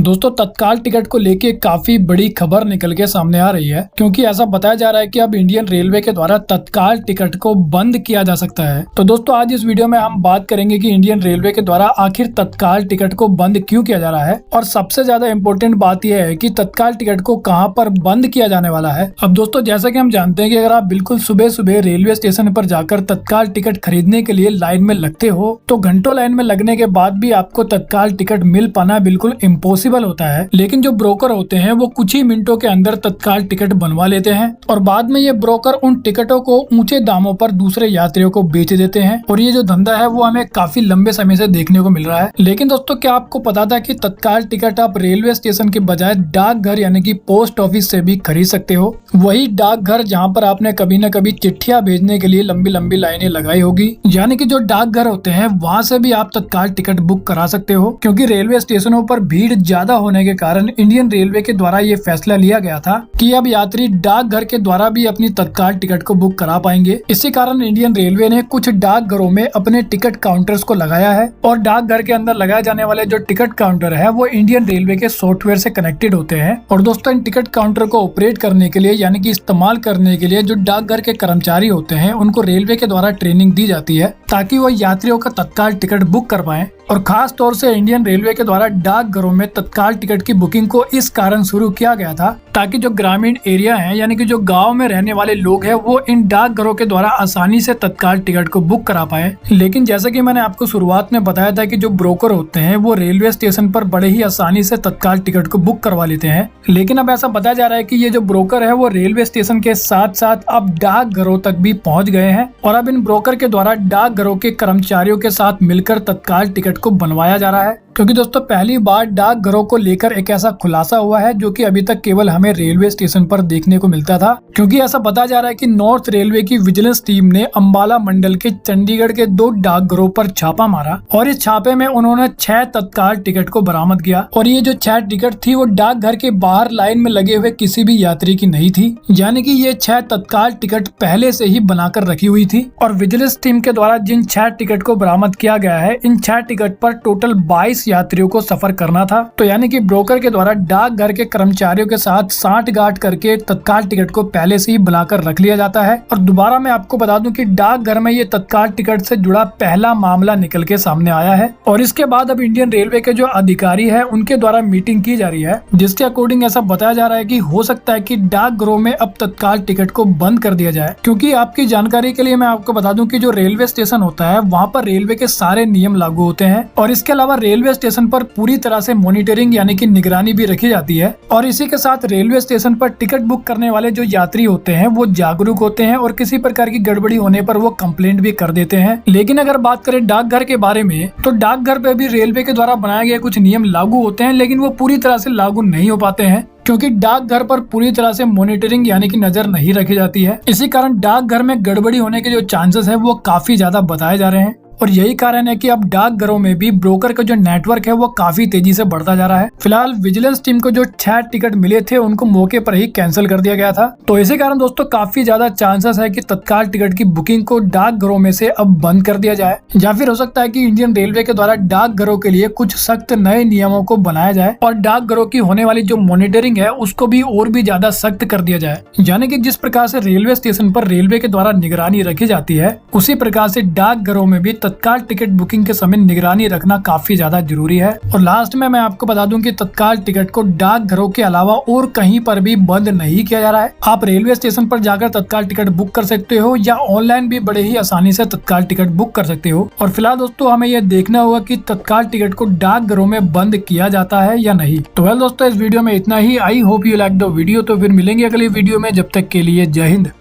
दोस्तों तत्काल टिकट को लेके काफी बड़ी खबर निकल के सामने आ रही है, क्योंकि ऐसा बताया जा रहा है कि अब इंडियन रेलवे के द्वारा तत्काल टिकट को बंद किया जा सकता है। तो दोस्तों आज इस वीडियो में हम बात करेंगे कि इंडियन रेलवे के द्वारा आखिर तत्काल टिकट को बंद क्यों किया जा रहा है, और सबसे ज्यादा इम्पोर्टेंट बात यह है कि तत्काल टिकट को कहां पर बंद किया जाने वाला है। अब दोस्तों जैसा कि हम जानते हैं कि अगर आप बिल्कुल सुबह सुबह रेलवे स्टेशन पर जाकर तत्काल टिकट खरीदने के लिए लाइन में लगते हो, तो घंटों लाइन में लगने के बाद भी आपको तत्काल टिकट मिल पाना बिल्कुल इम्पॉसिबल होता है। लेकिन जो ब्रोकर होते हैं वो कुछ ही मिनटों के अंदर तत्काल टिकट बनवा लेते हैं और बाद में ये ब्रोकर उन टिकटों को ऊंचे दामों पर दूसरे यात्रियों को बेच देते हैं, और ये जो धंधा है वो हमें काफी लंबे समय से देखने को मिल रहा है। लेकिन दोस्तों क्या आपको पता था कि तत्काल टिकट आप रेलवे स्टेशन के बजाय डाकघर यानी कि पोस्ट ऑफिस से भी खरीद सकते हो। वही डाकघर जहाँ पर आपने कभी न कभी चिट्ठियां भेजने के लिए लंबी लंबी लाइनें लगाई होगी, यानी कि जो डाकघर होते हैं वहाँ से भी आप तत्काल टिकट बुक करा सकते हो। क्योंकि रेलवे स्टेशनों पर भीड़ ज्यादा होने के कारण इंडियन रेलवे के द्वारा ये फैसला लिया गया था कि अब यात्री डाकघर के द्वारा भी अपनी तत्काल टिकट को बुक करा पाएंगे। इसी कारण इंडियन रेलवे ने कुछ डाकघरों में अपने टिकट काउंटर्स को लगाया है, और डाकघर के अंदर लगाए जाने वाले जो टिकट काउंटर है वो इंडियन रेलवे के सॉफ्टवेयर से कनेक्टेड होते हैं। और दोस्तों इन टिकट काउंटर को ऑपरेट करने के लिए यानी कि इस्तेमाल करने के लिए जो डाकघर के कर्मचारी होते हैं उनको रेलवे के द्वारा ट्रेनिंग दी जाती है, ताकि वो यात्रियों का तत्काल टिकट बुक कर पाएं। और खास तौर से इंडियन रेलवे के द्वारा डाकघरों में तत्काल टिकट की बुकिंग को इस कारण शुरू किया गया था ताकि जो ग्रामीण एरिया है यानी कि जो गांव में रहने वाले लोग हैं वो इन डाकघरों के द्वारा आसानी से तत्काल टिकट को बुक करा पाए। लेकिन जैसा कि मैंने आपको शुरुआत में बताया था कि जो ब्रोकर होते हैं वो रेलवे स्टेशन पर बड़े ही आसानी से तत्काल टिकट को बुक करवा लेते हैं। लेकिन अब ऐसा बताया जा रहा है कि ये जो ब्रोकर है वो रेलवे स्टेशन के साथ साथ अब डाकघरों तक भी पहुँच गए हैं, और अब इन ब्रोकर के द्वारा डाकघरों के कर्मचारियों के साथ मिलकर तत्काल टिकट को बनवाया जा रहा है। क्योंकि दोस्तों पहली बार डाकघरों को लेकर एक ऐसा खुलासा हुआ है जो कि अभी तक केवल हमें रेलवे स्टेशन पर देखने को मिलता था। क्योंकि ऐसा बताया जा रहा है कि नॉर्थ रेलवे की विजिलेंस टीम ने अंबाला मंडल के चंडीगढ़ के 2 डाकघरों पर छापा मारा, और इस छापे में उन्होंने 6 तत्काल टिकट को बरामद किया। और ये जो 6 टिकट थी वो डाकघर के बाहर लाइन में लगे हुए किसी भी यात्री की नहीं थी, यानी कि ये 6 तत्काल टिकट पहले से ही बनाकर रखी हुई थी। और विजिलेंस टीम के द्वारा जिन 6 टिकट को बरामद किया गया है, इन 6 टिकट पर टोटल 22 यात्रियों को सफर करना था। तो यानी कि ब्रोकर के द्वारा डाकघर के कर्मचारियों के साथ सांठगांठ करके तत्काल टिकट को पहले से ही बनाकर रख लिया जाता है। और दोबारा मैं आपको बता दूं कि डाकघर में ये तत्काल टिकट से जुड़ा पहला मामला निकल के सामने आया है, और इसके बाद अब इंडियन रेलवे के जो अधिकारी है उनके द्वारा मीटिंग की जा रही है, जिसके अकॉर्डिंग ऐसा बताया जा रहा है कि हो सकता है कि डाकघरों में अब तत्काल टिकट को बंद कर दिया जाए। क्योंकि आपकी जानकारी के लिए मैं आपको बता दूं कि जो रेलवे स्टेशन होता है वहाँ पर रेलवे के सारे नियम लागू होते हैं, और इसके अलावा रेलवे स्टेशन पर पूरी तरह से मॉनिटरिंग यानी कि निगरानी भी रखी जाती है। और इसी के साथ रेलवे स्टेशन पर टिकट बुक करने वाले जो यात्री होते हैं वो जागरूक होते हैं, और किसी प्रकार की गड़बड़ी होने पर वो कंप्लेंट भी कर देते हैं। लेकिन अगर बात करें डाकघर के बारे में, तो डाकघर पे भी रेलवे के द्वारा बनाए गए कुछ नियम लागू होते हैं, लेकिन वो पूरी तरह से लागू नहीं हो पाते हैं, क्योंकि डाकघर पर पूरी तरह से मॉनिटरिंग यानी कि नजर नहीं रखी जाती है। इसी कारण डाकघर में गड़बड़ी होने के जो चांसेस है वो काफी ज्यादा बताए जा रहे हैं। और यही कारण है कि अब डाकघरों में भी ब्रोकर का जो नेटवर्क है वो काफी तेजी से बढ़ता जा रहा है। फिलहाल विजिलेंस टीम को जो 6 टिकट मिले थे उनको मौके पर ही कैंसिल कर दिया गया था। तो इसी कारण दोस्तों काफी ज्यादा चांसेस है कि तत्काल टिकट की बुकिंग को डाकघरों में से अब बंद कर दिया जाए, या फिर हो सकता है कि इंडियन रेलवे के द्वारा डाकघरों के लिए कुछ सख्त नए नियमों को बनाया जाए, और डाकघरों की होने वाली जो मॉनिटरिंग है उसको भी और भी ज्यादा सख्त कर दिया जाए। यानी कि जिस प्रकार से रेलवे स्टेशन पर रेलवे के द्वारा निगरानी रखी जाती है, उसी प्रकार से डाकघरों में भी तत्काल टिकट बुकिंग के समय निगरानी रखना काफी ज्यादा जरूरी है। और लास्ट में मैं आपको बता दूं कि तत्काल टिकट को डाकघरों के अलावा और कहीं पर भी बंद नहीं किया जा रहा है। आप रेलवे स्टेशन पर जाकर तत्काल टिकट बुक कर सकते हो, या ऑनलाइन भी बड़े ही आसानी से तत्काल टिकट बुक कर सकते हो। और फिलहाल दोस्तों हमें यह देखना होगा कि तत्काल टिकट को डाकघरों में बंद किया जाता है या नहीं। तो वेल दोस्तों इस वीडियो में इतना ही। I hope you like the video. तो फिर मिलेंगे अगली वीडियो में, जब तक के लिए जय हिंद।